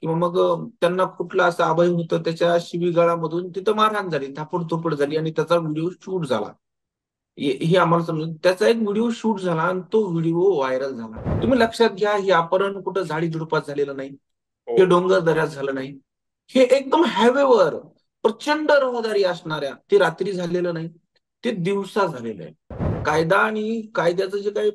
किंवा मग त्यांना कुठला असा अभय होतं त्याच्या शिवीगाळामधून तिथं मारहाण झाली, थापड झाली आणि त्याचा व्हिडिओ शूट झाला. हे आम्हाला समजून त्याचा एक व्हिडिओ शूट झाला आणि तो व्हिडिओ व्हायरल झाला. तुम्ही लक्षात घ्या, हे अपहरण कुठं झाडी झुडपात झालेलं नाही, हो. हे डोंगर दऱ्यात झालं नाही, हे एकदम हायवेवर प्रचंड रहदारी असणाऱ्या ते रात्री झालेलं नाही, ते दिवसा झालेलं आहे. कायदा आणि कायद्याचं जे काही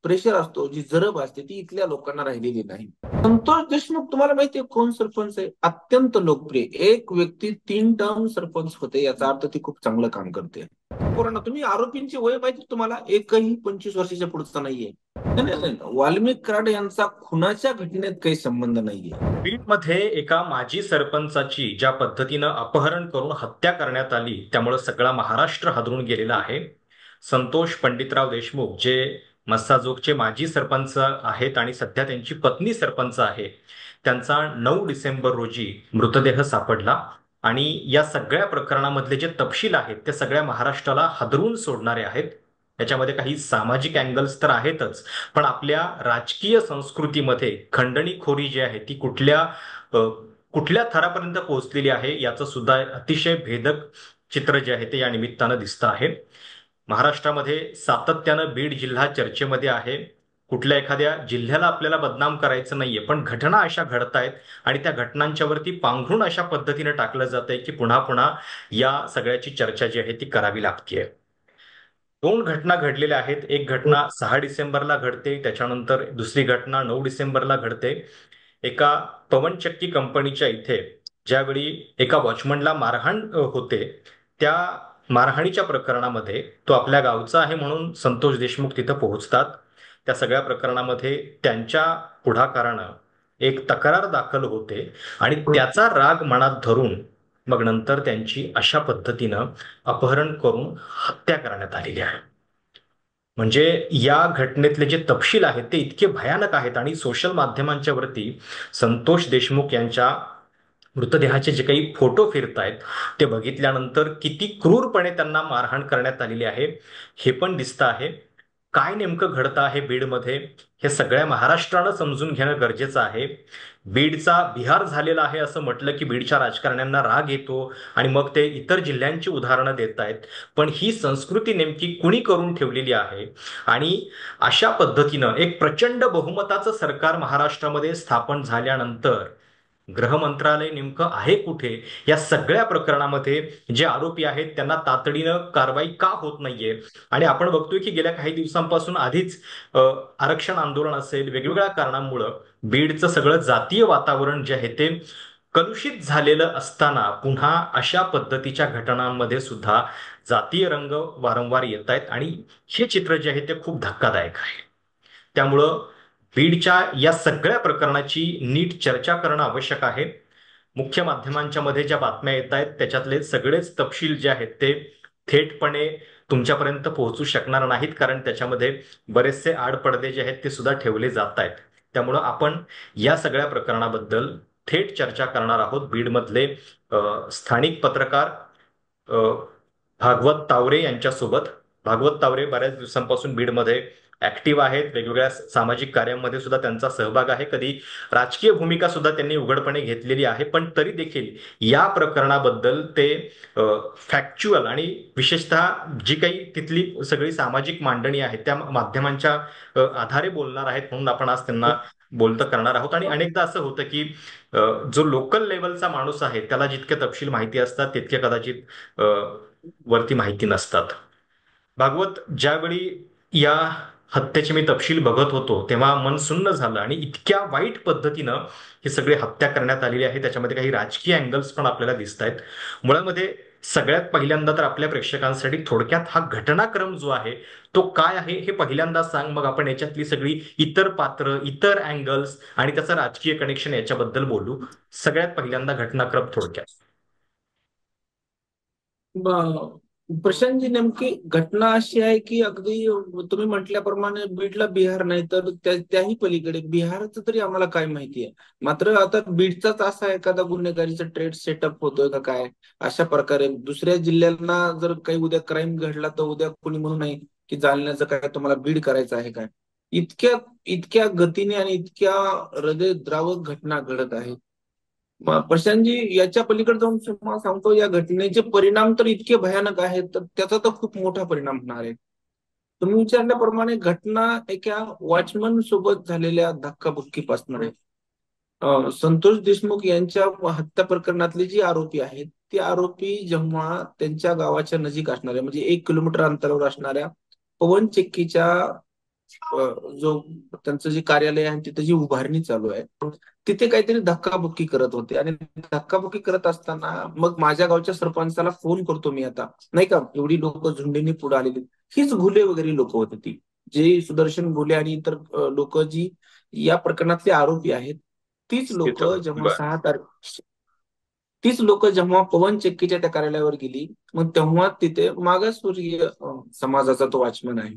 प्रेशर असतो, जी जरब असते ती इथल्या लोकांना राहिलेली नाही. संतोष देशमुख तुम्हाला माहितीये कोण सरपंच आहे? अत्यंत लोकप्रिय एक व्यक्ती, 3 टर्म सरपंच होते, याचा अर्थ ती खूप चांगलं काम करते. पोरांनो, तुम्ही आरोपींची वय माहिती तुम्हाला? एकही 25 वर्षाच्या पुढचा नाहीये. नाही नाही नाही. वाल्मिक कराड यांचा खुनाच्या घटनेत काही संबंध नाहीये. बीडमध्ये एका माजी सरपंचाची ज्या पद्धतीनं अपहरण करून हत्या करण्यात आली, त्यामुळे सगळा महाराष्ट्र हादरून गेलेला आहे. संतोष पंडितराव देशमुख जे मस्साजोगचे माजी सरपंच आहेत आणि सध्या त्यांची पत्नी सरपंच आहे, त्यांचा 9 डिसेंबर रोजी मृतदेह सापडला. आणि या सगळ्या प्रकरणामधले जे तपशील आहेत ते सगळ्या महाराष्ट्राला हादरून सोडणारे आहेत. याच्यामध्ये काही सामाजिक अँगल्स तर आहेतच, पण आपल्या राजकीय संस्कृतीमध्ये खंडणीखोरी जी आहे ती कुठल्या थरापर्यंत पोहोचलेली आहे याचं सुद्धा अतिशय भेदक चित्र जे आहे ते या निमित्तानं दिसतं आहे. महाराष्ट्रामध्ये सातत्यानं बीड जिल्हा चर्चेमध्ये आहे. कुठल्या एखाद्या जिल्ह्याला आपल्याला बदनाम करायचं नाहीये, पण घटना अशा घडतायत आणि त्या घटनांच्या वरती पांघरून अशा पद्धतीने टाकलं जातंय की पुन्हा पुन्हा या सगळ्याची चर्चा जी आहे ती करावी लागतेय. 2 घटना घडलेल्या आहेत. एक घटना 6 डिसेंबरला घडते, त्याच्यानंतर दुसरी घटना 9 डिसेंबरला घडते. एका पवनचक्की कंपनीच्या इथे ज्यावेळी एका वॉचमनला मारहाण होते, त्या मारहाणीच्या प्रकरणामध्ये तो आपल्या गावचा आहे म्हणून संतोष देशमुख तिथं पोहोचतात. त्या सगळ्या प्रकरणामध्ये त्यांच्या पुढाकारानं एक तक्रार दाखल होते आणि त्याचा राग मनात धरून मग नंतर त्यांची अशा पद्धतीनं अपहरण करून हत्या करण्यात आलेली आहे. म्हणजे या घटनेतले जे तपशील आहेत ते इतके भयानक आहेत आणि सोशल माध्यमांच्या वरती संतोष देशमुख यांच्या मृतदेहाचे जे काही फोटो फिरतायत ते बघितल्यानंतर किती क्रूरपणे त्यांना मारहाण करण्यात आलेली आहे हे पण दिसतं आहे. काय नेमकं घडतं आहे बीडमध्ये हे सगळ्या महाराष्ट्रानं समजून घेणं गरजेचं आहे. बीडचा बिहार झालेला आहे असं म्हटलं की बीडच्या राजकारण्यांना राग येतो आणि मग ते इतर जिल्ह्यांची उदाहरणं देत आहेत. पण ही संस्कृती नेमकी कुणी करून ठेवलेली आहे? आणि अशा पद्धतीनं एक प्रचंड बहुमताचं सरकार महाराष्ट्रामध्ये स्थापन झाल्यानंतर गृह मंत्रालय नेमकं आहे कुठे? या सगळ्या प्रकरणामध्ये जे आरोपी आहेत त्यांना तातडीनं कारवाई का होत नाहीये? आणि आपण बघतोय की गेल्या काही दिवसांपासून आधीच आरक्षण आंदोलन असेल, वेगवेगळ्या कारणांमुळं बीडचं सगळं जातीय वातावरण जे आहे ते कलुषित झालेलं असताना पुन्हा अशा पद्धतीच्या घटनांमध्ये सुद्धा जातीय रंग वारंवार येत आहेत आणि हे चित्र जे आहे ते खूप धक्कादायक आहे. त्यामुळं बीडच्या या सगळ्या प्रकरणाची नीट चर्चा करणं आवश्यक आहे. मुख्य माध्यमांच्या मध्ये ज्या बातम्या येत आहेत त्याच्यातले सगळेच तपशील जे आहेत ते थेटपणे तुमच्यापर्यंत पोहोचू शकणार नाहीत, कारण त्याच्यामध्ये बरेचसे आडपडदे जे आहेत ते सुद्धा ठेवले जात आहेत. त्यामुळं आपण या सगळ्या प्रकरणाबद्दल थेट चर्चा करणार आहोत. बीडमधले स्थानिक पत्रकार अ, भागवत तावरे यांच्यासोबत. भागवत तावरे बऱ्याच दिवसांपासून बीडमध्ये ऍक्टिव्ह आहेत, वेगवेगळ्या सामाजिक कार्यांमध्ये सुद्धा त्यांचा सहभाग आहे. कधी राजकीय भूमिका सुद्धा त्यांनी उघडपणे घेतलेली आहे, पण तरी देखील या प्रकरणाबद्दल ते फॅक्च्युअल आणि विशेषतः जी काही तिथली सगळी सामाजिक मांडणी आहे त्या माध्यमांच्या आधारे बोलणार आहेत, म्हणून आपण आज त्यांना बोलतं करणार आहोत. आणि अनेकदा असं होतं की अ, जो लोकल लेवलचा माणूस आहे त्याला जितके तपशील माहिती असतात तितके कदाचित वरती माहिती नसतात. भागवत, ज्यावेळी या हत्येचे मी तपशील बघत होतो तेव्हा मन सुन्न झालं आणि इतक्या वाईट पद्धतीनं ही सगळी हत्या करण्यात आलेली आहे. त्याच्यामध्ये काही राजकीय अँगल्स पण आपल्याला दिसत आहेत. मुळामध्ये सगळ्यात पहिल्यांदा तर आपल्या प्रेक्षकांसाठी थोडक्यात हा घटनाक्रम जो आहे तो काय आहे हे पहिल्यांदा सांग, मग आपण याच्यातली सगळी इतर पात्र, इतर अँगल्स आणि त्याचं राजकीय कनेक्शन याच्याबद्दल बोलू. सगळ्यात पहिल्यांदा घटनाक्रम थोडक्यात. प्रशांतजी, नेमकी घटना अशी आहे की अगदी तुम्ही म्हटल्याप्रमाणे बीडला बिहार नाही तर त्याही पलीकडे बिहारचं तरी आम्हाला काय माहिती आहे. मात्र आता बीडचाच असा एखादा गुन्हेगारीचा ट्रेड सेटअप होतोय का काय? अशा प्रकारे दुसऱ्या जिल्ह्यांना जर काही उद्या क्राईम घडला तर उद्या कोणी म्हणू नये की जालन्याचं काय तुम्हाला बीड करायचं आहे काय? इतक्या इतक्या गतीने आणि इतक्या हृदयद्रावक घटना घडत आहेत. प्रशांतजी, याच्या पलीकडे जाऊन तुम्हाला सांगतो, या घटनेचे परिणाम तर इतके भयानक आहेत, तर त्याचा तर खूप मोठा परिणाम होणार आहे. तुम्ही विचारल्याप्रमाणे घटना एका वॉचमन सोबत झालेल्या धक्काबुक्कीपासून आहे. संतोष देशमुख यांच्या हत्या प्रकरणातले जे आरोपी आहेत, ते आरोपी जेव्हा त्यांच्या गावाच्या नजीक असणाऱ्या, म्हणजे 1 किलोमीटर अंतरावर असणाऱ्या पवन चक्कीच्या जो त्यांचं जे कार्यालय आहे तिथे जी उभारणी चालू आहे, तिथे काहीतरी धक्काबुक्की करत होते. आणि धक्काबुक्की करत असताना मग माझ्या गावच्या सरपंचाला फोन करतो मी, आता नाही का, एवढी लोक झुंडीने पुढे आलेली, हीच घुले वगैरे लोक होती ती, जे सुदर्शन घुले आणि इतर लोक जी या प्रकरणातले आरोपी आहेत, तीच लोक तिथं जेव्हा बर. 6 तारीख, तीच लोक जेव्हा पवन चक्कीच्या त्या कार्यालयावर गेली, मग तेव्हा तिथे मागासवर्गीय समाजाचा तो वॉचमन आहे.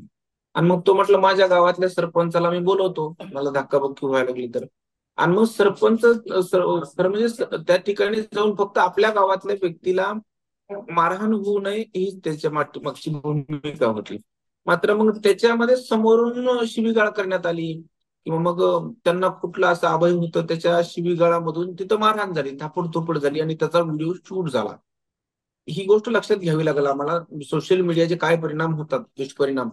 आणि मग तो म्हटलं, माझ्या गावातल्या सरपंचाला मी बोलवतो, मला धक्काबुक्की व्हायला लागली तर. आणि मग सरपंच म्हणजे त्या ठिकाणी जाऊन फक्त आपल्या गावातल्या व्यक्तीला मारहाण होऊ नये ही त्याच्या मागची भूमिका होती. मात्र मग त्याच्यामध्ये समोरून शिवीगाळ करण्यात आली, किंवा मग त्यांना कुठला असं अभय होतं, त्याच्या शिवीगाळामधून तिथं मारहाण झाली, थापड झाली, आणि त्याचा व्हिडिओ शूट झाला. ही गोष्ट लक्षात घ्यावी लागेल आम्हाला. सोशल मीडियाचे काय परिणाम होतात, दुष्परिणाम,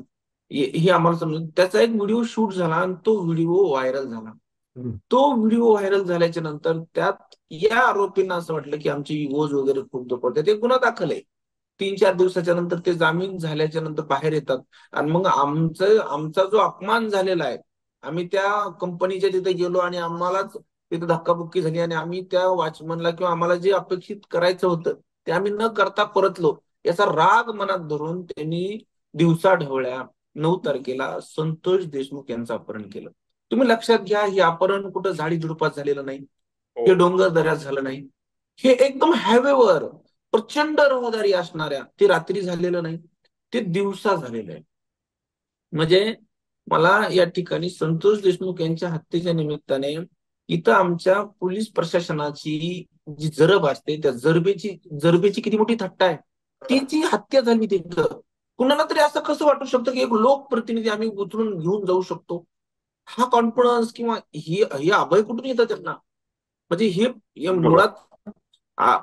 हे आम्हाला समजून, त्याचा एक व्हिडिओ शूट झाला आणि तो व्हिडिओ व्हायरल झाला. हम्म. तो व्हिडिओ व्हायरल झाल्याच्या नंतर त्यात या आरोपींना असं वाटलं की आमची इगोज वगैरे खूप दुखवते, ते गुन्हा दाखल आहे. 3-4 दिवसाच्या नंतर ते जामीन झाल्याच्या नंतर बाहेर येतात. आणि मग आमचा जो अपमान झालेला आहे, आम्ही त्या कंपनीच्या तिथे गेलो आणि आम्हालाच तिथे धक्काबुक्की झाली, आणि आम्ही त्या वॉचमनला किंवा आम्हाला जे अपेक्षित करायचं होतं ते आम्ही न करता परतलो, याचा राग मनात धरून त्यांनी दिवसा ढवळ्या 9 तारखेला संतोष देशमुख यांचं अपहरण केलं. तुम्ही लक्षात घ्या, हे अपहरण कुठं झाडी झुडपात झालेलं नाही, हो. हे डोंगर दऱ्यात झालं नाही, हे एकदम हायवेवर प्रचंड रहदारी असणाऱ्या, ते रात्री झालेलं नाही, ते दिवसा झालेलं आहे. म्हणजे मला या ठिकाणी संतोष देशमुख यांच्या हत्येच्या निमित्ताने इथं आमच्या पोलीस प्रशासनाची जी जरब असते, त्या जरबेची किती मोठी थट्टा आहे. तिची हत्या झाली तिथं. कुणाला तरी असं कसं वाटू शकतं की एक लोकप्रतिनिधी आम्ही उचलून घेऊन जाऊ शकतो? हा कॉन्फिडन्स किंवा हे अभय कुठून येतं त्यांना? म्हणजे हे बरोबर. मुळात आ,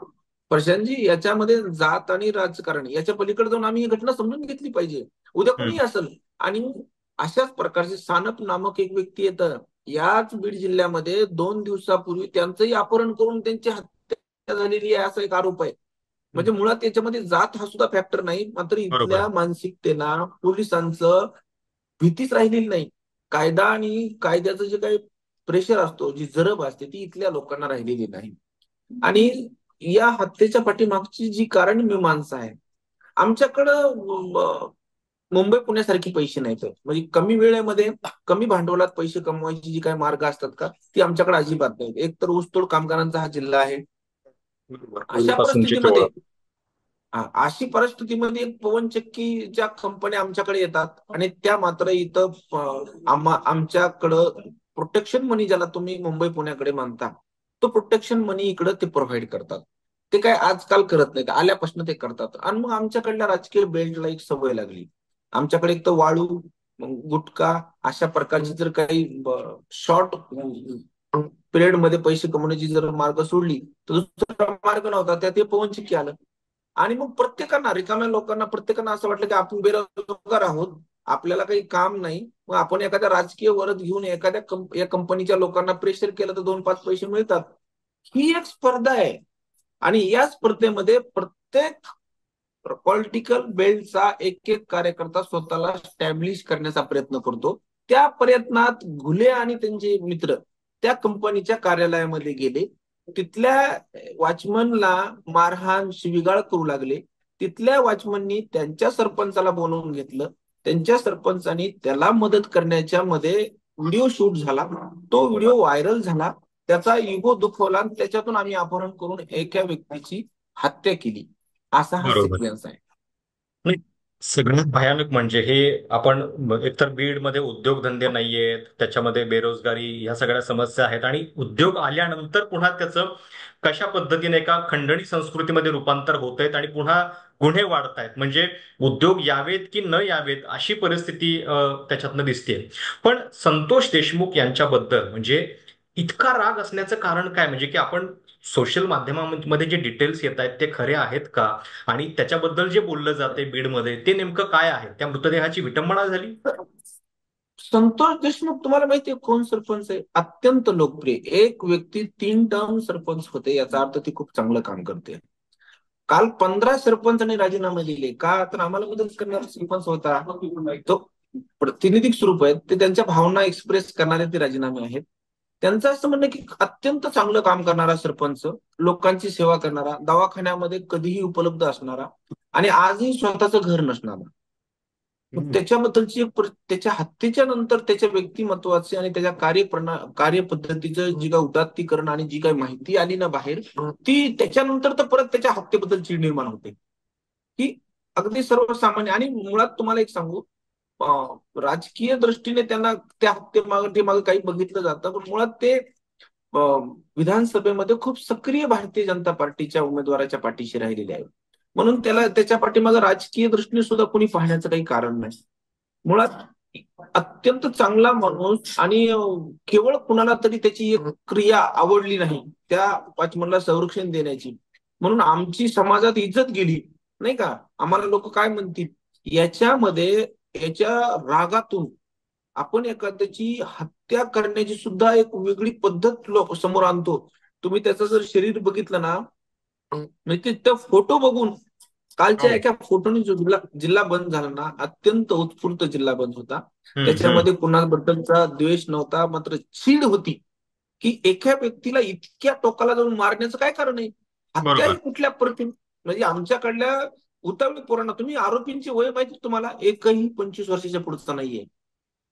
प्रशांतजी, याच्यामध्ये जात आणि राजकारण याच्या पलीकडे जाऊन आम्ही ही घटना समजून घेतली पाहिजे. उद्या हम्म. कोणी असेल, आणि अशाच प्रकारचे सानप नामक एक व्यक्ती येतं, याच बीड जिल्ह्यामध्ये 2 दिवसापूर्वी त्यांचंही अपहरण करून त्यांची हत्या झालेली आहे, असा एक आरोप आहे. हम्म. म्हणजे मुळात याच्यामध्ये जात हा सुद्धा फॅक्टर नाही, मात्र बरोबर. इथल्या मानसिकतेला पोलिसांचं भीतीच राहिलेली नाही. कायदा आणि कायद्याचं जे काही प्रेशर असतो, जी जरब असते, ती इथल्या लोकांना राहिलेली नाही. आणि या हत्येच्या पाठीमागची जी कारण मीमांसा आहे, आमच्याकडं मुंबई पुण्यासारखी पैसे नाहीत, म्हणजे कमी वेळेमध्ये कमी भांडवलात पैसे कमवायचे जी काही मार्ग असतात का, ती आमच्याकडे अजिबात नाहीत. एक तर ऊसतोड कामगारांचा हा जिल्हा आहे. बरोबर, अशा पूर्वीपासूनची ती परिस्थितीमध्ये ओळख. अशी परिस्थितीमध्ये एक पवन चक्कीच्या कंपन्या आमच्याकडे येतात, आणि त्या मात्र इथं आमच्याकडं प्रोटेक्शन मनी, ज्याला तुम्ही मुंबई पुण्याकडे म्हणता, तो प्रोटेक्शन मनी इकडं ते प्रोव्हाइड करतात. ते काय आजकाल करत नाहीत, आल्यापासून ते करतात. आणि मग आमच्याकडल्या राजकीय बेल्टला एक सवय लागली. आमच्याकडे एक तर वाळू, गुटखा, अशा प्रकारची जर काही शॉर्ट पिरियड मध्ये पैसे कमवण्याची जर मार्ग सोडली, तर दुसरा मार्ग नव्हता, त्यात हे पवन चक्की आलं. आणि मग प्रत्येकांना, रिकाम्या लोकांना, प्रत्येकांना असं वाटलं की आपण बेरोजगार आहोत, आपल्याला काही काम नाही, मग आपण एखाद्या राजकीय वरद घेऊन एखाद्या या कंपनीच्या लोकांना प्रेशर केलं तर 2-5 पैसे मिळतात. ही एक स्पर्धा आहे. आणि या स्पर्धेमध्ये प्रत्येक पॉलिटिकल बेल्टचा एक एक कार्यकर्ता स्वतःला स्टॅब्लिश करण्याचा प्रयत्न करतो. त्या प्रयत्नात घुले आणि त्यांचे मित्र त्या कंपनीच्या कार्यालयामध्ये गेले, तिथल्या वॉचमनला मारहाण शिवीगाळ करू लागले. तिथल्या वॉचमननी त्यांच्या सरपंचाला बोलावून घेतलं, त्यांच्या सरपंचानी त्याला मदत करण्याच्या मध्ये व्हिडिओ शूट झाला, तो बरोबर. व्हिडिओ व्हायरल झाला, त्याचा इगो दुखवला, आणि त्याच्यातून आम्ही अपहरण करून एका व्यक्तीची हत्या केली. असा हा बरोबर. सिक्वेन्स आहे. नाही, सगळ्यात भयानक म्हणजे हे आपण एकतर बीडमध्ये उद्योगधंदे नाहीयेत, त्याच्यामध्ये बेरोजगारी, ह्या सगळ्या समस्या आहेत आणि उद्योग आल्यानंतर पुन्हा त्याचं कशा पद्धतीने एका खंडणी संस्कृतीमध्ये रूपांतर होत आहेत आणि पुन्हा गुन्हे वाढत आहेत. म्हणजे उद्योग यावेत की न यावेत अशी परिस्थिती त्याच्यातनं दिसते. पण संतोष देशमुख यांच्याबद्दल म्हणजे इतका राग असण्याचं कारण काय? म्हणजे की आपण सोशल माध्यमांमध्ये जे डिटेल्स येत आहेत ते खरे आहेत का? आणि त्याच्याबद्दल जे बोललं जाते बीडमध्ये ते नेमकं काय आहे? त्या मृतदेहाची विटंबना झाली? संतोष देशमुख तुम्हाला माहितीये कोण सरपंच आहे? अत्यंत लोकप्रिय एक व्यक्ती, 3 टर्म सरपंच होते, याचा अर्थ ती खूप चांगलं काम करते. काल 15 सरपंचांनी राजीनामे दिले का? तर आम्हाला मदत करणारा सरपंच होता, तो प्रतिनिधिक स्वरूप आहे, ते त्यांच्या भावना एक्सप्रेस करणारे ते राजीनामे आहेत. त्यांचं असं म्हणणं आहे की अत्यंत चांगलं काम करणारा सरपंच, लोकांची सेवा करणारा, दवाखान्यामध्ये कधीही उपलब्ध असणारा आणि आजही स्वतःचं घर नसणारा. मग हम्म. त्याच्याबद्दलची त्याच्या हत्येच्या नंतर त्याच्या व्यक्तिमत्वाचे आणि त्याच्या कार्यपद्धतीचं जी काय उदात्तीकरण आणि जी काही माहिती आली ना बाहेर, ती त्याच्यानंतर तर परत त्याच्या हत्येबद्दल चीड निर्माण होते, की अगदी सर्वसामान्य. आणि मुळात तुम्हाला एक सांगू, राजकीय दृष्टीने त्यांना त्या हत्येमागे काही बघितलं जातं, पण मुळात ते विधानसभेमध्ये खूप सक्रिय भारतीय जनता पार्टीच्या उमेदवाराच्या पाठीशी राहिलेले आहे. म्हणून त्याला त्याच्या पाठीमागे राजकीय दृष्टीने सुद्धा कोणी पाहण्याचं काही कारण नाही. मुळात अत्यंत चांगला माणूस आणि केवळ कुणाला तरी त्याची एक क्रिया आवडली नाही त्या वाचमनला संरक्षण देण्याची, म्हणून आमची समाजात इज्जत गेली, नाही का? आम्हाला लोक काय म्हणतील याच्यामध्ये, याच्या रागातून आपण एखाद्याची हत्या करण्याची सुद्धा एक वेगळी पद्धत लोक समोर आणतो. तुम्ही त्याचं जर शरीर बघितलं ना, म्हणजे त्या फोटो बघून, कालच्या हो. एका फोटोने जो जिल्हा बंद झाला ना, अत्यंत उत्स्फूर्त जिल्हा बंद होता. हम्म, हम्म. त्याच्यामध्ये कुणाबद्दलचा द्वेष नव्हता, मात्र चीड होती की एका व्यक्तीला इतक्या टोकाला जाऊन मारण्याचं काय कारण आहे? हत्या ही बरोबर. कुठल्या प्रति, म्हणजे आमच्याकडल्या उतावळी पोरांना, तुम्ही आरोपींची वय माहिती तुम्हाला, एकही 25 वर्षाच्या पुढचा नाहीये.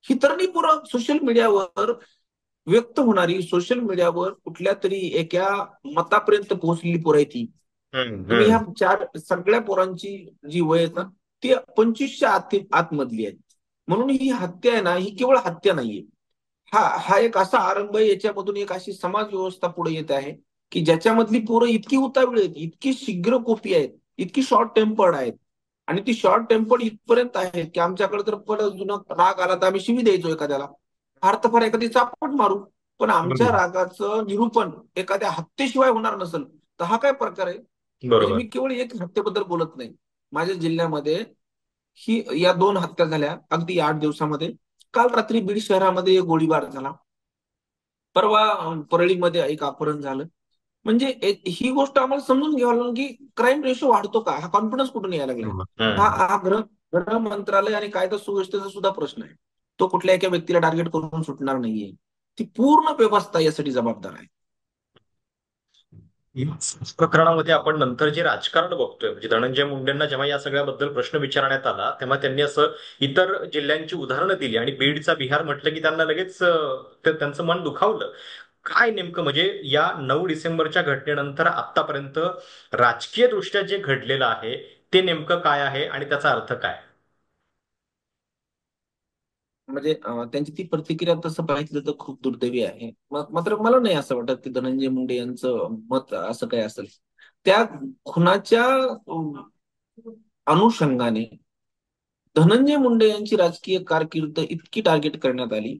ही तरणी पोरं सोशल मीडियावर व्यक्त होणारी, सोशल मीडियावर कुठल्या तरी एका मतापर्यंत पोहोचलेली पोरं आहे ती. हम्म, तुम्ही ह्या हम्म. चार सगळ्या पोरांची जी वय आहेत ना, ती 25च्या आतमधली आहेत. म्हणून ही हत्या आहे ना, ही केवळ हत्या नाहीये. हा हा एक असा आरंभ आहे, याच्यामधून एक अशी समाज व्यवस्था पुढे येत आहे की ज्याच्यामधली पोरं इतकी उतावळी आहेत, इतकी शीघ्रकोपी आहेत, इतकी शॉर्ट टेम्पर्ड आहेत. आणि ती शॉर्ट टेम्पर्ड इथपर्यंत आहेत की आमच्याकडे तर परत जुना राग आला तर आम्ही शिवी द्यायचो एखाद्याला, फार तर फार एखादी चापट मारू. पण आमच्या बरोबर. रागाचं निरूपण एखाद्या हत्येशिवाय होणार नसेल तर हा काय प्रकार आहे? म्हणजे मी बरोबर. केवळ एक हत्येबद्दल बोलत नाही. माझ्या जिल्ह्यामध्ये ही या 2 हत्या झाल्या अगदी 8 दिवसामध्ये. काल रात्री बीड शहरामध्ये एक गोळीबार झाला. परवा परळीमध्ये एक अपहरण झालं. म्हणजे ही गोष्ट आम्हाला समजून घ्यावं लागेल की क्राईम रेशो वाढतो का? हा कॉन्फिडन्स कुठून यायला लागलाय? बरोबर. हा हम्म. हा गृह मंत्रालय आणि कायदा सुव्यवस्थेचा सुद्धा प्रश्न आहे. तो कुठल्या एका व्यक्तीला टार्गेट करून सुटणार नाहीये. ती पूर्ण व्यवस्था यासाठी जबाबदार आहे. या प्रकरणामध्ये आपण नंतर जे राजकारण बघतोय, म्हणजे धनंजय मुंडेंना जेव्हा या सगळ्याबद्दल प्रश्न विचारण्यात आला तेव्हा त्यांनी असं इतर जिल्ह्यांची उदाहरणं दिली आणि बीडचा बिहार म्हटलं की त्यांना लगेच त्यांचं मन दुखावलं. काय नेमकं म्हणजे या 9 डिसेंबरच्या घटनेनंतर आतापर्यंत राजकीय दृष्ट्या जे घडलेलं आहे ते नेमकं काय आहे आणि त्याचा अर्थ काय? म्हणजे त्यांची ती प्रतिक्रिया तसं पाहिलं तर खूप दुर्दैवी आहे. मात्र मला नाही असं वाटत की धनंजय मुंडे यांचं मत असं काय असेल. त्या खुनाच्या अनुषंगाने धनंजय मुंडे यांची राजकीय कारकीर्द इतकी टार्गेट करण्यात आली.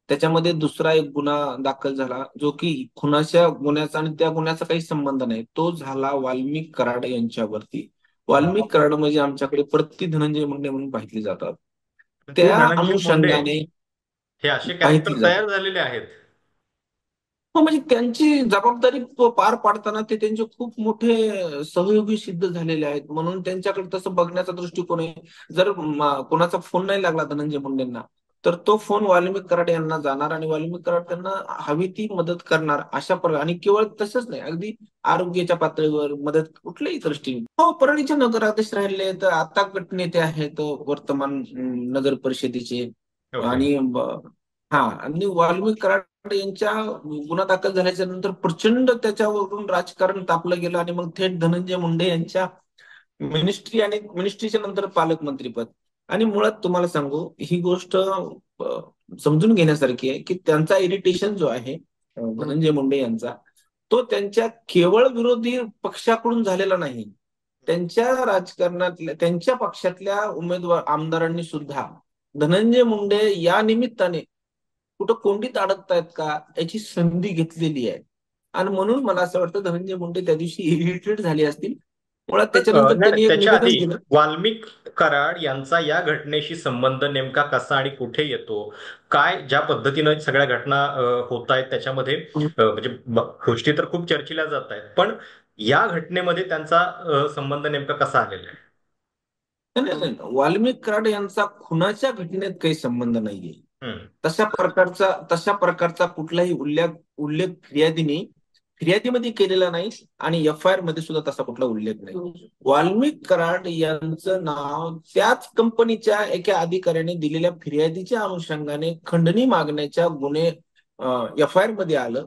त्याच्यामध्ये दुसरा एक गुन्हा दाखल झाला जो की खुनाच्या गुन्ह्याचा आणि त्या गुन्ह्याचा काही संबंध नाही. तो झाला वाल्मिक कराड यांच्यावरती. वाल्मिक कराड म्हणजे आमच्याकडे प्रति धनंजय मुंडे म्हणून पाहितले जातात. ते त्या धनंजय मुंडे अनुषंगाने हे असे कॅरेक्टर पाहितली जातात. तयार झालेले आहेत. हो, म्हणजे त्यांची जबाबदारी पार पाडताना ते त्यांचे खूप मोठे सहयोगी सिद्ध झालेले आहेत, म्हणून त्यांच्याकडे तसं बघण्याचा दृष्टिकोन आहे. जर कोणाचा फोन नाही लागला धनंजय मुंडेंना, तर तो फोन वाल्मिक कराड यांना जाणार आणि वाल्मिक कराड त्यांना हवी ती मदत करणार अशा प्रकारे. आणि केवळ तसंच नाही, अगदी आरोग्याच्या पातळीवर मदत कुठल्याही दृष्टीने. हो, परळीचे नगराध्यक्ष राहिले तर आता गटनेते आहेत वर्तमान नगर परिषदेचे. ओके. आणि हा, आणि वाल्मिक कराड यांच्या गुन्हा दाखल झाल्याच्या नंतर प्रचंड त्याच्यावरून राजकारण तापलं गेलं आणि मग थेट धनंजय मुंडे यांच्या मिनिस्ट्री आणि मिनिस्ट्रीच्या नंतर पालकमंत्रीपद. आणि मुळात तुम्हाला सांगू, ही गोष्ट समजून घेण्यासारखी आहे की त्यांचा इरिटेशन जो आहे धनंजय मुंडे यांचा, तो त्यांच्या केवळ विरोधी पक्षाकडून झालेला नाही. त्यांच्या राजकारणातल्या त्यांच्या पक्षातल्या उमेदवार आमदारांनी सुद्धा धनंजय मुंडे या निमित्ताने कुठं कोंडीत अडकतायत का याची संधी घेतलेली आहे. आणि म्हणून मला असं वाटतं धनंजय मुंडे त्या दिवशी इरिटेट झाले असतील. मुळात पण त्याच्यानंतर नाही नाही, त्यांनी एक त्याच्या निवेदन आधी दिलं. वाल्मिक कराड यांचा या घटनेशी संबंध नेमका कसा आणि कुठे येतो, काय ज्या पद्धतीनं सगळ्या घटना होत आहेत त्याच्यामध्ये म्हणजे गोष्टी तर खूप चर्चिल्या जात आहेत, पण या घटनेमध्ये त्यांचा संबंध नेमका कसा आलेला आहे? नाही नाही नाही. वाल्मिक कराड यांचा खुनाच्या घटनेत काही संबंध नाहीये. हम्म. तशा प्रकारचा कुठलाही उल्लेख उल्लेख फिर्यादीमध्ये केलेला नाही. आणि एफ-आय-आर मध्ये सुद्धा तसा कुठला उल्लेख नाही. वाल्मिक कराड यांचं नाव त्याच कंपनीच्या एका अधिकाऱ्याने दिलेल्या फिर्यादीच्या अनुषंगाने खंडणी मागण्याच्या गुन्हे एफ-आय-आर मध्ये आलं.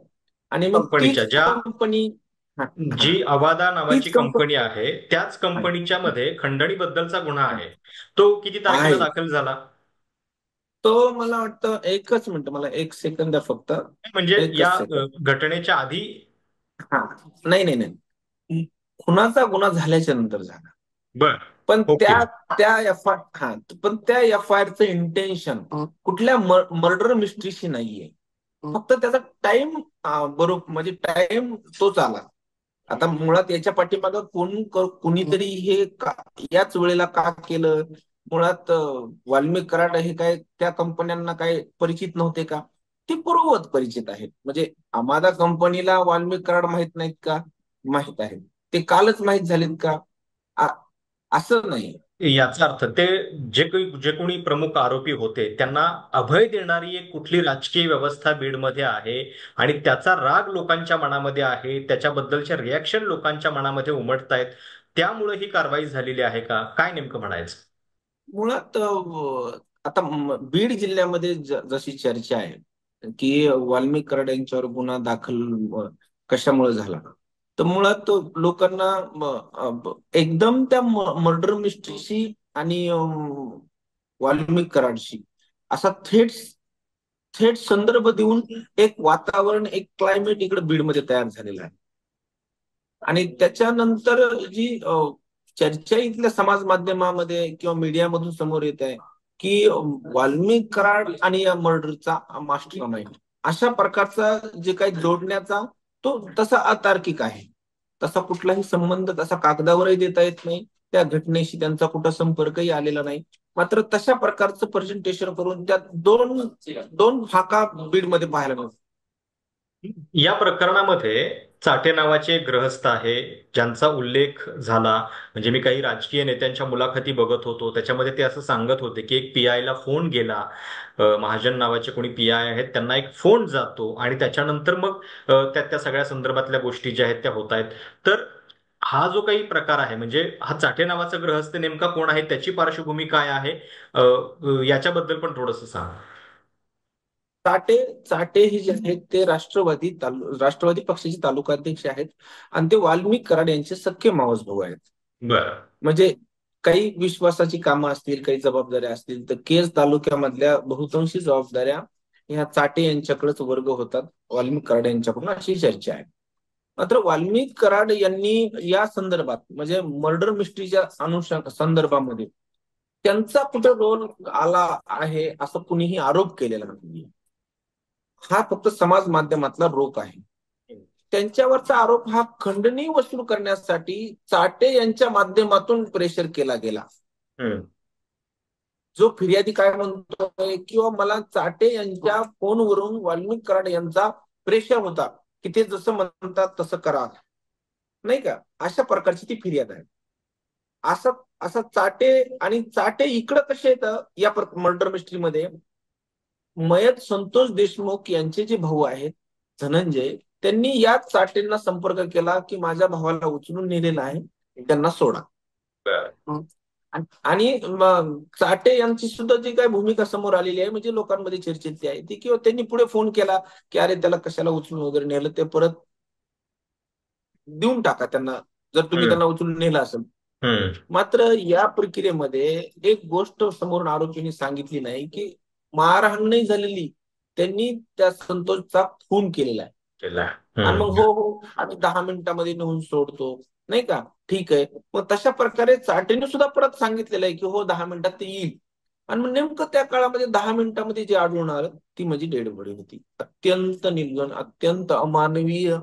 आणि मग कंपनीच्या तीच ज्या कंपनी, हा, जी हा, अवादा नावाची तीच कंपनी कंपनी आहे त्याच कंपनीच्या मध्ये खंडणीबद्दलचा गुन्हा आहे. तो किती तारखेला आहे. दाखल झाला? तो मला वाटतं, एकच मिनिट, मला एक सेकंद द्या फक्त. म्हणजे या एकच सेकंद. घटनेच्या आधी? हा, नाही नाही नाही, खुनाचा गुन्हा झाल्याच्या नंतर झाला. बर. पण ओके. त्या त्या एफ आय हा पण त्या एफ-आय-आरचं इंटेन्शन कुठल्या मर्डर मिस्ट्रीशी नाहीये. फक्त त्याचा टाइम बरोबर, म्हणजे टाइम तोच आला. आता मुळात याच्या पाठीमागं कुणीतरी याच वेळेला का केलं. मुळात वाल्मिक कराड हे काय त्या कंपन्यांना काय परिचित नव्हते का? ते पूर्ववत परिचित आहेत. म्हणजे आम्हाला कंपनीला वाल्मिक कराड माहित नाहीत का? माहित आहेत. ते कालच माहित झालेत का? आ- असं नाही. याचा अर्थ ते जे कोणी प्रमुख आरोपी होते त्यांना अभय देणारी एक कुठली राजकीय व्यवस्था बीडमध्ये आहे आणि त्याचा राग लोकांच्या मनामध्ये आहे, त्याच्याबद्दलच्या रिॲक्शन लोकांच्या मनामध्ये उमटतायत, त्यामुळे ही कारवाई झालेली आहे का, काय नेमकं म्हणायचं? मुळात आता बीड जिल्ह्यामध्ये जशी चर्चा आहे की वाल्मिक कराड यांच्यावर गुन्हा दाखल कशामुळे झाला, तर मुळात लोकांना एकदम त्या मर्डर मिस्ट्रीशी आणि वाल्मिक कराडशी असा थेट थेट संदर्भ देऊन एक वातावरण, एक क्लायमेट इकडे बीडमध्ये तयार झालेलं आहे. आणि त्याच्यानंतर जी चर्चा इथल्या समाज माध्यमामध्ये किंवा मीडियामधून समोर येत आहे की वाल्मिक कराड आणि या मर्डरचा मास्टर माइंड, अशा प्रकारचा जे काही जोडण्याचा, तो तसा अतार्किक आहे. तसा कुठलाही संबंध तसा कागदावरही देता येत नाही. त्या घटनेशी त्यांचा कुठं संपर्कही आलेला नाही. मात्र तशा प्रकारचं प्रेझेंटेशन करून त्यात दोन दोन फाका बीडमध्ये पाहायला मिळतो. या प्रकरणामध्ये चाटे नावाचे एक ग्रहस्थ आहे ज्यांचा उल्लेख झाला. म्हणजे मी काही राजकीय नेत्यांच्या मुलाखती बघत होतो, त्याच्यामध्ये ते असं सांगत होते की एक पीआयला फोन गेला. महाजन नावाचे कोणी पीआय आहेत त्यांना एक फोन जातो आणि त्याच्यानंतर मग त्या सगळ्या संदर्भातल्या गोष्टी ज्या आहेत त्या होत आहेत. तर हा जो काही प्रकार आहे, म्हणजे हा चाटे नावाचा ग्रहस्थ नेमका कोण आहे, त्याची पार्श्वभूमी काय आहे, याच्याबद्दल पण थोडंसं सांग. चाटे चाटे हे जे आहेत ते राष्ट्रवादी पक्षाचे तालुकाध्यक्ष आहेत. आणि ते वाल्मिक कराड यांचे सख्खे मावस भाऊ आहेत. बरं. म्हणजे काही विश्वासाची कामं असतील, काही जबाबदाऱ्या असतील, तर केज तालुक्यामधल्या बहुतांशी जबाबदाऱ्या ह्या चाटे यांच्याकडेच वर्ग होतात, वाल्मिक कराड यांच्याकडून, अशी चर्चा आहे. मात्र वाल्मिक कराड यांनी या संदर्भात, म्हणजे मर्डर मिस्ट्रीच्या संदर्भामध्ये त्यांचा कुठे रोल आला आहे असं कुणीही आरोप केलेला नाही. हा फक्त समाज माध्यमातला रोख आहे. त्यांच्यावरचा आरोप हा खंडणी वसूल करण्यासाठी चाटे यांच्या माध्यमातून प्रेशर केला गेला. हम्म. जो फिर्यादी काय म्हणतोय, किंवा मला चाटे यांच्या फोनवरून वाल्मिक कराड यांचा प्रेशर होता की ते जसं म्हणतात तसं करा, नाही का, अशा प्रकारची ती फिर्याद आहे. असं असं चाटे इकडं कसे येतं या मर्डर मिस्ट्रीमध्ये. मयत संतोष देशमुख यांचे जे भाऊ आहेत धनंजय, त्यांनी याच चाटेंना संपर्क केला की माझ्या भावाला उचलून नेलेला आहे, त्यांना सोडा. बरं. आणि चाटे यांची सुद्धा जी काही भूमिका समोर आलेली आहे, म्हणजे लोकांमध्ये चर्चेत आहे ती, किंवा त्यांनी पुढे फोन केला की अरे त्याला कशाला उचलून वगैरे नेलं, ते परत देऊन टाका त्यांना, जर तुम्ही हम्म. त्यांना उचलून नेलं असेल. हम्म. मात्र या प्रक्रियेमध्ये एक गोष्ट समोरून आरोपींनी सांगितली नाही की मारहाण नाही झालेली, त्यांनी त्या संतोषचा खून केलेला आहे. केला. आणि मग हम्म. हो हो आम्ही 10 मिनिटांमध्ये नेऊन सोडतो, नाही का, ठीक आहे. मग तशा प्रकारे चाटेने सुद्धा परत सांगितलेलं आहे की हो 10 मिनिटात ते येईल. आणि मग नेमकं त्या काळामध्ये 10 मिनिटांमध्ये जे आढळून आलं ती माझी डेड बॉडी होती. अत्यंत निर्गण, अत्यंत अमानवीय,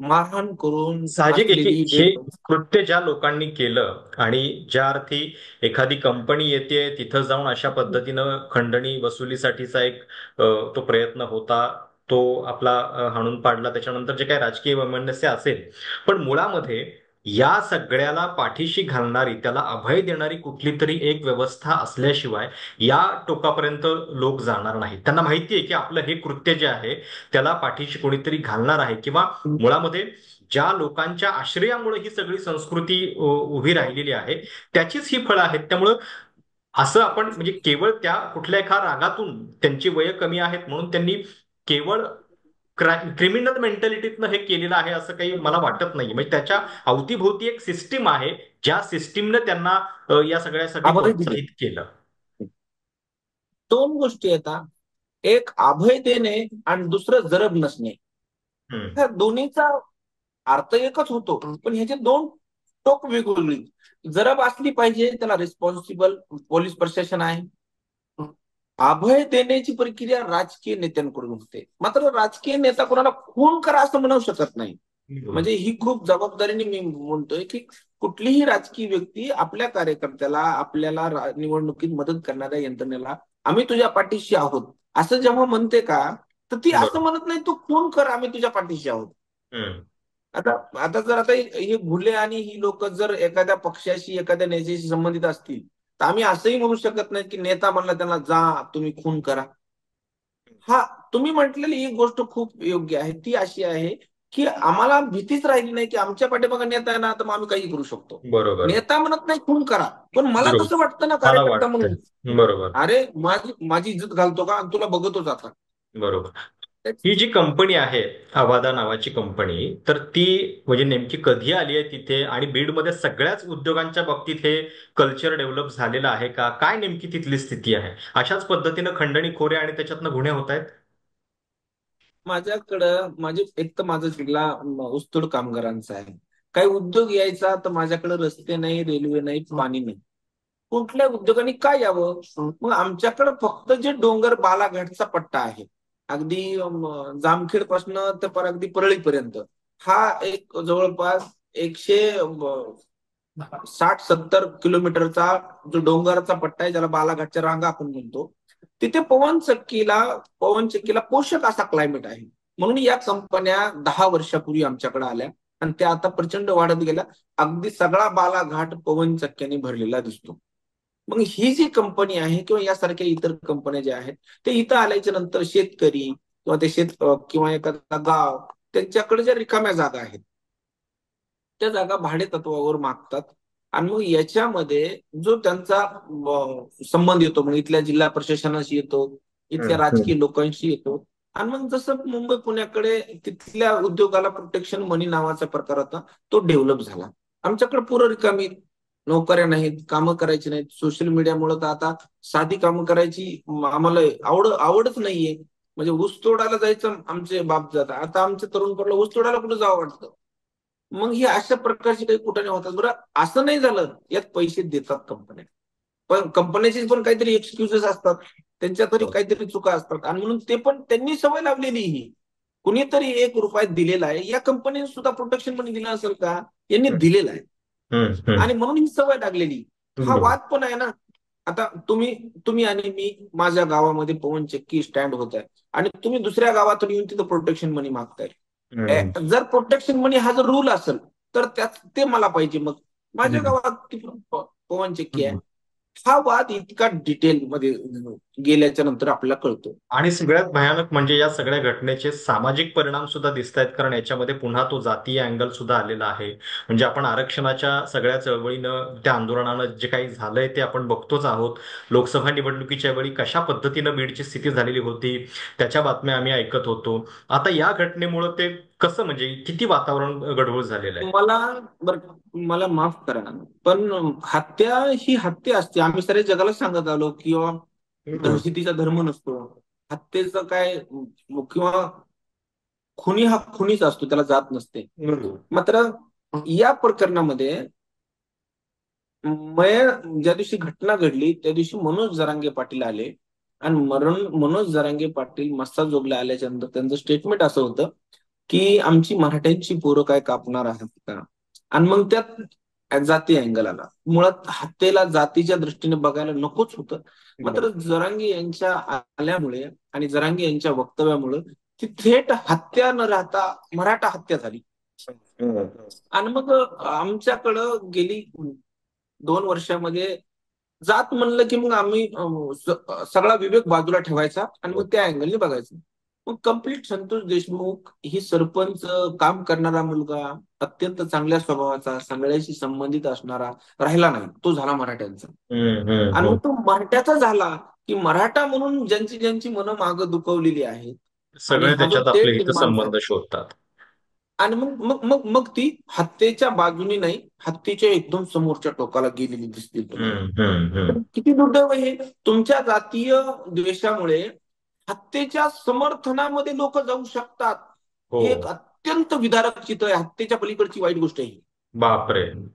मारहाण करून साहजिक आहे की असलेली हे डेड बॉडी. कृत्य ज्या लोकांनी केलं आणि ज्या अर्थी एखादी कंपनी येते तिथं जाऊन अशा पद्धतीनं खंडणी वसुलीसाठीचा एक तो प्रयत्न होता, तो आपला हाणून पाडला, त्याच्यानंतर जे काही राजकीय वैमनस्य असेल, पण मुळामध्ये या सगळ्याला पाठीशी घालणारी, त्याला अभय देणारी कुठली तरी एक व्यवस्था असल्याशिवाय या टोकापर्यंत लोक जाणार नाहीत. त्यांना माहिती आहे की आपलं हे कृत्य जे आहे त्याला पाठीशी कोणीतरी घालणार आहे, किंवा मुळामध्ये ज्या लोकांच्या आश्रयामुळे ही सगळी संस्कृती उभी राहिलेली आहे त्याचीच ही फळं आहेत. त्यामुळं असं आपण म्हणजे केवळ त्या कुठल्या एका रागातून त्यांची वय कमी आहेत म्हणून त्यांनी केवळ क्रिमिनल मेंटॅलिटीतनं हे केलेलं आहे असं काही मला वाटत नाही. म्हणजे त्याच्या अवतीभोवती एक सिस्टीम आहे, ज्या सिस्टीमने त्यांना या सगळ्यासाठी अभय दिले. प्रोत्साहित केलं. दोन गोष्टी येतात, एक अभय देणे आणि दुसरं जरब नसणे. हम्म. ह्या दोन्हीचा अर्थ एकच होतो, पण ह्याचे दोन टोक वेगवेगळी. जरब असली पाहिजे, त्याला रिस्पॉन्सिबल पोलीस प्रशासन आहे. अभय देण्याची प्रक्रिया राजकीय नेत्यांकडून होते. मात्र राजकीय नेता कोणाला खून करा असं म्हणू शकत नाही. म्हणजे ही खूप जबाबदारीने मी म्हणतोय की कुठलीही राजकीय व्यक्ती आपल्या कार्यकर्त्याला, आपल्याला निवडणुकीत मदत करणाऱ्या यंत्रणेला आम्ही तुझ्या पाठीशी आहोत असं जेव्हा म्हणते का, तर ती असं बरोबर. म्हणत नाही तू खून कर आम्ही तुझ्या पाठीशी आहोत. हम्म. आता आता जर आता हे भुले आणि ही लोक जर एखाद्या पक्षाशी, एखाद्या नेत्याशी संबंधित असतील, तर आम्ही असंही म्हणू शकत नाही की नेता म्हणला त्यांना जा तुम्ही खून करा. हा, तुम्ही म्हटलेली ही गोष्ट खूप योग्य आहे. ती अशी आहे की आम्हाला भीतीच राहिली नाही की आमच्या पाठीमागे नेता आहे ना, तर मग आम्ही काही करू शकतो. बरोबर. नेता म्हणत नाही खून करा, पण मला बरोबर. कसं वाटतं ना मला कार्यकर्ता वाटतंय. म्हणून, बरोबर. अरे माझी माझी इज्जत घालतो का आणि तुला बघतोच आता. बरोबर. ही जी कंपनी आहे, अवादा नावाची कंपनी, तर ती म्हणजे नेमकी कधी आली आहे तिथे, आणि बीडमध्ये सगळ्याच उद्योगांच्या बाबतीत हे कल्चर डेव्हलप झालेलं आहे का? काय नेमकी तिथली स्थिती आहे? अशाच पद्धतीनं खंडणीखोरी आणि त्याच्यातनं गुन्हे होत आहेत? माझ्याकडं माझे एक तर माझा जिल्हा ऊसतोड कामगारांचा आहे. काही उद्योग यायचा तर माझ्याकडे रस्ते नाही, रेल्वे नाही, पाणी नाही. कुठल्या उद्योगाने काय यावं? मग आमच्याकडे फक्त जे डोंगर बालाघाटचा पट्टा आहे, अगदी जामखेड पासून तर अगदी परळीपर्यंत, हा एक जवळपास 160-70 किलोमीटरचा जो डोंगराचा पट्टा आहे, ज्याला बालाघाटच्या रांगा आपण म्हणतो. तिथे पवन चक्कीला पोषक असा क्लायमेट आहे. म्हणून या कंपन्या 10 वर्षापूर्वी आमच्याकडे आल्या आणि त्या आता प्रचंड वाढत गेल्या. अगदी सगळा बालाघाट पवन चक्क्याने भरलेला दिसतो. मग ही जी कंपनी आहे किंवा यासारख्या इतर कंपन्या ज्या आहेत, ते इथं आल्याच्या नंतर शेतकरी किंवा किंवा एखादा गाव, त्यांच्याकडे ज्या रिकाम्या जागा आहेत त्या जागा भाडे तत्वावर मागतात. आणि मग याच्यामध्ये जो त्यांचा संबंध येतो, मग इथल्या जिल्हा प्रशासनाशी येतो, इथल्या हम्म. राजकीय लोकांशी येतो. आणि मग जसं मुंबई पुण्याकडे तिथल्या उद्योगाला प्रोटेक्शन मनी नावाचा प्रकार होता, तो डेव्हलप झाला. आमच्याकडे पुरं रिकामी, नोकऱ्या नाहीत, कामं करायची नाहीत. सोशल मीडियामुळे तर आता साधी कामं करायची आम्हाला आवडच नाहीये. म्हणजे ऊस तोडायला जायचं आमचे बाप जाता, आता आमच्या तरुण पोराला ऊस तोडायला कुठे जावं वाटतं. मग ही अशा प्रकारची काही कुठे होतात. बरं, असं नाही झालं यात पैसे देतात कंपन्या, पण कंपन्याचे पण काहीतरी एक्सक्युजेस असतात, त्यांच्या तरी काहीतरी चुका असतात. आणि म्हणून ते पण त्यांनी सवय लावलेली ही, कुणीतरी 1 रुपया दिलेला आहे, या कंपनीने सुद्धा प्रोटेक्शन मनी दिलं असेल का? यांनी दिलेला आहे. हम्म. हम्म. आणि म्हणून ही सवय लागलेली. हा बरोबर. वाद पण आहे ना. आता तुम्ही तुम्ही आणि मी, माझ्या गावामध्ये पवन चक्की स्टँड होत आहे आणि तुम्ही दुसऱ्या गावातून येऊन तिथं प्रोटेक्शन मनी मागताय. हम्म. जर प्रोटेक्शन मनी हा जर रूल असेल, तर त्यात ते मला पाहिजे. मग माझ्या हम्म. गावात ती पवन चक्की आहे. हम्म. हा वाद इतका डिटेल मध्ये गेल्याच्या नंतर आपल्याला कळतो. आणि सगळ्यात भयानक म्हणजे या सगळ्या घटनेचे सामाजिक परिणाम सुद्धा दिसत आहेत, कारण याच्यामध्ये पुन्हा तो जातीय अँगल सुद्धा आलेला आहे. म्हणजे आपण आरक्षणाच्या सगळ्या चळवळीनं, त्या आंदोलनानं जे काही झालंय ते आपण बघतोच आहोत. लोकसभा निवडणुकीच्या वेळी कशा पद्धतीनं बीडची स्थिती झालेली होती त्याच्या बातम्या आम्ही ऐकत होतो. आता या घटनेमुळे ते कसं, म्हणजे किती वातावरण गढूळ झालेलं आहे. मला मला माफ करा, पण हत्या ही हत्या असते. आम्ही सारे जगाला सांगत आलो किंवा हम्म. दहशतीचा धर्म नसतो. हत्येचं काय, किंवा खुनी हा खुनीच असतो, त्याला जात नसते. हम्म. मात्र या प्रकरणामध्ये ज्या दिवशी घटना घडली त्या दिवशी मनोज जरांगे पाटील आले, आणि मनोज जरांगे पाटील मस्साजोगला आल्याच्या नंतर त्यांचं स्टेटमेंट असं होतं की आमची मराठ्यांची पोरं काय कापणार आहात का. आणि मग त्यात जाती अँगल आला. मुळात हत्येला जातीच्या दृष्टीने बघायला नकोच होतं. मात्र बरोबर. जरांगे यांच्या आल्यामुळे आणि जरांगे यांच्या वक्तव्यामुळे ती थेट हत्या न राहता मराठा हत्या झाली. हम्म. आणि मग आमच्याकडं गेली 2 वर्षामध्ये जात म्हणलं की मग आम्ही सगळा विवेक बाजूला ठेवायचा आणि मग त्या अँगलने बघायचं. मग कम्प्लीट संतोष देशमुख ही सरपंच काम करणारा मुलगा, अत्यंत चांगल्या स्वभावाचा, सगळ्याशी संबंधित असणारा राहिला नाही. तो झाला मराठ्यांचा. हम्म. आणि मग तो मराठ्याचा झाला की मराठा म्हणून ज्यांची ज्यांची मनं मागं दुखवलेली आहेत आणि सगळे हा जो त्याच्यात आपले तेढ निर्माण हितसंबंध झाला, शोधतात. आणि मग ती हत्येच्या बाजूनी नाही, हत्येच्या एकदम समोरच्या टोकाला गेलेली दिसतील तुम्हाला. तर हम्म. किती दुर्दैव आहे. तुमच्या जातीय द्वेषामुळे हत्येच्या समर्थनामध्ये लोक जाऊ शकतात. हो. हे एक अत्यंत विदारक चित्र आहे. हत्येच्या पलीकडची वाईट गोष्ट आहे ही. बापरे. म्हणजे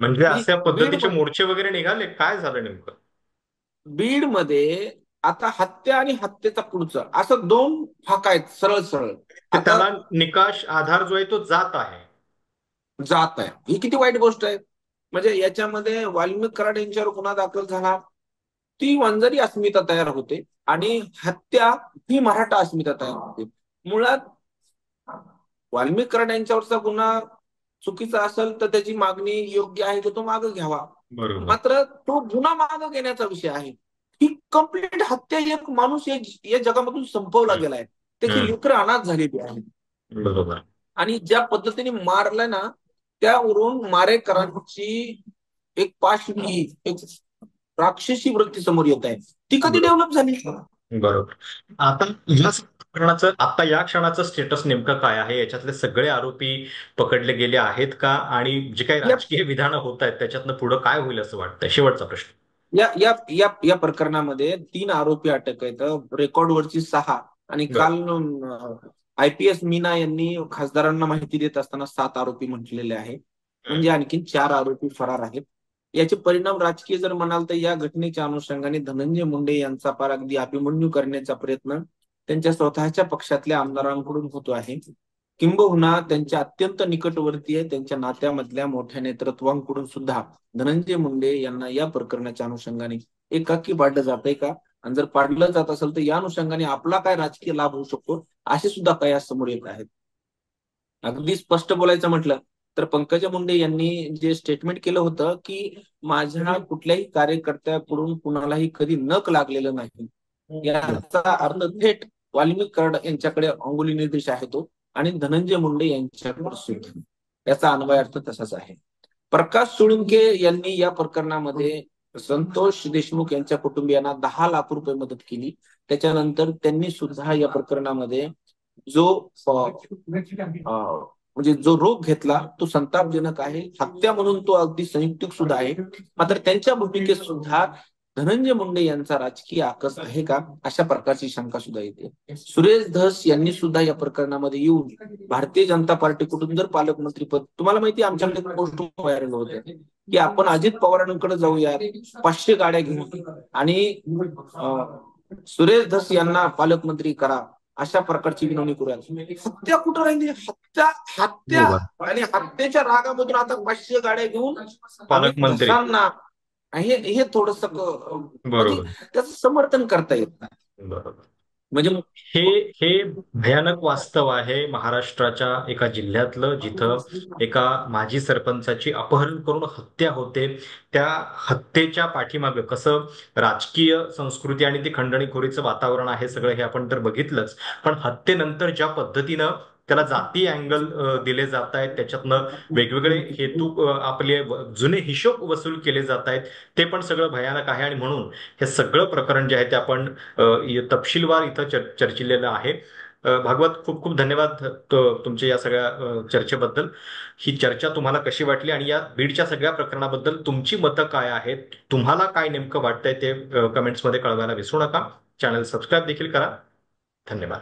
म्हणजे अशा बीड पद्धतीचे मोर्चे वगैरे निघाले, काय झालं नेमकं? बीडमध्ये आता हत्या आणि हत्येचा पुढचं असं दोन फाका आहेत, सरळ सरळ. ते आता त्याला निकाश आधार जो आहे तो जात आहे. जात आहे, ही किती वाईट गोष्ट आहे. म्हणजे याच्यामध्ये वाल्मिक कराड यांच्यावर गुन्हा दाखल झाला, ती वंजारी अस्मिता तयार होते, आणि हत्या ही मराठा अस्मिता तयार होते. मुळात वाल्मिक कराड यांच्यावरचा गुन्हा चुकीचा असेल तर त्याची मागणी योग्य आहे तर तो मागे घ्यावा. बरोबर. मात्र तो गुन्हा मागे घेण्याचा विषय आहे. ही कंप्लीट हत्या एक माणूस या जगामधून संपवला हम्म. गेलाय. त्याची हम्म. लेकरं अनाथ झालेली आहेत. बरोबर. आणि ज्या पद्धतीने मारलं ना, त्यावरून मारेकरांची एक पाशवी, एक राक्षसी वृत्ती समोर येत आहे. ती कधी बरोबर. डेव्हलप झाली. बरोबर. आता या प्रकरणाचं आता या क्षणाचं स्टेटस नेमकं काय आहे? याच्यातले सगळे आरोपी पकडले गेले आहेत का? आणि जे काही या राजकीय विधानं होत आहेत त्याच्यातनं पुढे काय होईल असं वाटतंय? शेवटचा प्रश्न. या या या या प्रकरणामध्ये 3 आरोपी अटक आहेत. रेकॉर्डवरची 6, आणि बरं. काल IPS मीना यांनी खासदारांना माहिती देत असताना 7 आरोपी म्हटलेले आहे. म्हणजे आणखी 4 आरोपी फरार आहेत. याचे परिणाम राजकीय जर म्हणाल तर या घटनेच्या अनुषंगाने धनंजय मुंडे यांचा पार अगदी अभिमन्यू करण्याचा प्रयत्न त्यांच्या स्वतःच्या पक्षातल्या आमदारांकडून होतो आहे. किंबहुना त्यांच्या अत्यंत निकटवर्तीय त्यांच्या नात्यामधल्या मोठ्या नेतृत्वांकडून सुद्धा धनंजय मुंडे यांना या प्रकरणाच्या अनुषंगाने एकाकी पाडलं जात आहे का, आणि जर पाडलं जात असेल तर या अनुषंगाने आपला काय राजकीय लाभ होऊ शकतो, असे सुद्धा काही आज समोर येत आहेत. अगदी स्पष्ट बोलायचं म्हटलं तर पंकजा मुंडे यांनी जे स्टेटमेंट केलं होतं की माझ्या कुठल्याही कार्यकर्त्याकडून कुणालाही कधी नख लागलेलं नाही, याचा अर्थ थेट वाल्मिक कराड यांच्याकडे अंगुली निर्देश आहे तो, आणि धनंजय मुंडे यांच्याकडे सुद्धा याचा अन्वय अर्थ तसाच आहे. प्रकाश सोळुंके यांनी या प्रकरणामध्ये संतोष देशमुख यांच्या कुटुंबियांना 10 लाख रुपये मदत केली. त्याच्यानंतर त्यांनी सुद्धा या प्रकरणामध्ये जो म्हणजे जो रोग घेतला तो संतापजनक आहे. हत्या म्हणून तो अगदी संयुक्तिक सुद्धा आहे. मात्र त्यांच्या भूमिकेत सुद्धा धनंजय मुंडे यांचा राजकीय आकस आहे का, अशा प्रकारची शंका सुद्धा येते. सुरेश धस यांनी सुद्धा या प्रकरणामध्ये येऊन भारतीय जनता पार्टीकडून जर पालकमंत्री पद, तुम्हाला माहिती आमच्याकडे पोस्ट व्हायरल होते की आपण अजित पवारांकडे जाऊया 500 गाड्या घेऊन आणि सुरेश धस यांना पालकमंत्री करा, अशा प्रकारची विनवणी करूया. हत्या कुठं राहिली. हत्या हत्या बरोबर. आणि हत्येच्या रागामधून आता 500 गाड्या घेऊन आम्ही पालकमंत्री. धसांना, हे थोडस म्हणजे बरोबर. त्याचं समर्थन करता येत नाही. बरोबर. म्हणजे हे हे भयानक वास्तव आहे महाराष्ट्राच्या एका जिल्ह्यातलं, जिथं एका माजी सरपंचाची अपहरण करून हत्या होते. त्या हत्येच्या पाठीमागं कसं राजकीय संस्कृती आणि ती खंडणीखोरीचं वातावरण आहे, सगळं हे आपण तर बघितलंच. पण हत्येनंतर ज्या पद्धतीनं त्याला जाती अँगल दिले जात आहेत, त्याच्यातनं वेगवेगळे हेतू आपले जुने हिशोब वसूल केले जात आहेत, ते पण सगळं भयानक आहे. आणि म्हणून हे सगळं प्रकरण जे आहे ते आपण तपशीलवार इथं चर्चिलेलं आहे. भागवत, खूप खूप धन्यवाद तुमच्या या सगळ्या चर्चेबद्दल. ही चर्चा तुम्हाला कशी वाटली आणि या बीडच्या सगळ्या प्रकरणाबद्दल तुमची मतं काय आहेत, तुम्हाला काय नेमकं वाटतंय ते कमेंट्समध्ये कळवायला विसरू नका. चॅनल सबस्क्राईब देखील करा. धन्यवाद.